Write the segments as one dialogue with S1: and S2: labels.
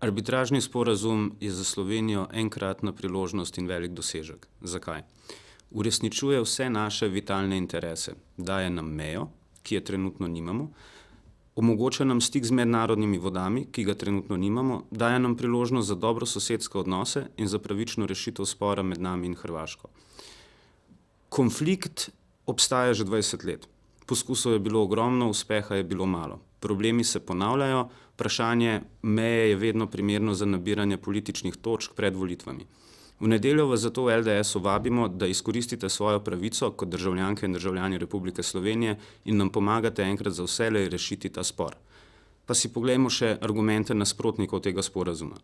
S1: Arbitražni sporazum je za Slovenijo enkratna priložnost in velik dosežek. Zakaj? Uresničuje vse naše vitalne interese. Daje nam mejo, ki je trenutno nimamo, omogoča nam stik z mednarodnimi vodami, ki ga trenutno nimamo, daje nam priložnost za dobrososedske odnose in za pravično rešitev spora med nami in Hrvaško. Konflikt obstaja že 20 let. Poskusov je bilo ogromno, uspeha je bilo malo. Problemi se ponavljajo, vprašanje meje je vedno primerno za nabiranje političnih točk pred volitvami. V nedeljo vas zato v LDS-u vabimo, da izkoristite svojo pravico kot državljanke in državljani Republike Slovenije in nam pomagate enkrat za vselej rešiti ta spor. Pa si poglejmo še argumente nasprotnikov tega sporazuma.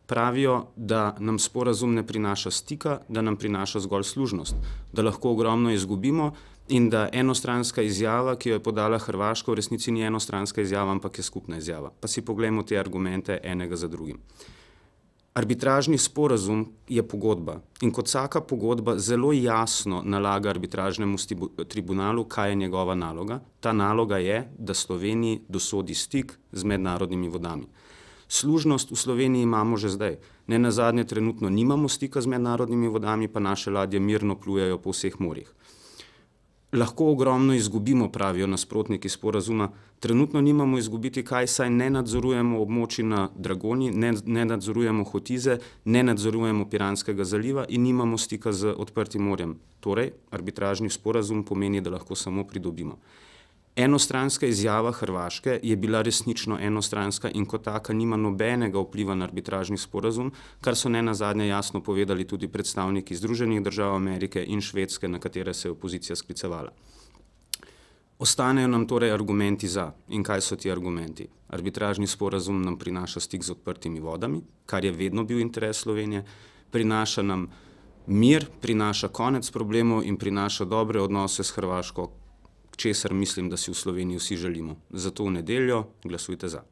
S1: Pravijo, da nam sporazum ne prinaša stika, da nam prinaša zgolj služnost, da lahko ogromno izgubimo in da enostranska izjava, ki jo je podala Hrvaška, v resnici ni enostranska izjava, ampak je skupna izjava. Pa si poglejmo te argumente enega za drugim. Arbitražni sporazum je pogodba in kot vsaka pogodba zelo jasno nalaga arbitražnemu tribunalu, kaj je njegova naloga. Ta naloga je, da Sloveniji dosodi stik z mednarodnimi vodami. Služnost v Sloveniji imamo že zdaj. Nenazadnje trenutno nimamo stika z mednarodnimi vodami, pa naše ladje mirno plujejo po vseh morjih. Lahko ogromno izgubimo, pravijo nasprotniki sporazuma. Trenutno nimamo izgubiti kaj, saj ne nadzorujemo območij na Dragoni, ne nadzorujemo Hotize, ne nadzorujemo Piranskega zaliva in nimamo stika z odprtim morjem. Torej, arbitražni sporazum pomeni, da lahko samo pridobimo. Enostranska izjava Hrvaške je bila resnično enostranska in kot taka nima nobenega vpliva na arbitražni sporazum, kar so nenazadnje jasno povedali tudi predstavniki Združenih držav Amerike in Švedske, na katere se je opozicija sklicevala. Ostanejo nam torej argumenti za. In kaj so ti argumenti? Arbitražni sporazum nam prinaša stik z odprtimi vodami, kar je vedno bil interes Slovenije, prinaša nam mir, prinaša konec problemov in prinaša dobre odnose s Hrvaško, česar mislim, da si v Sloveniji vsi želimo. Zato v nedeljo glasujte za.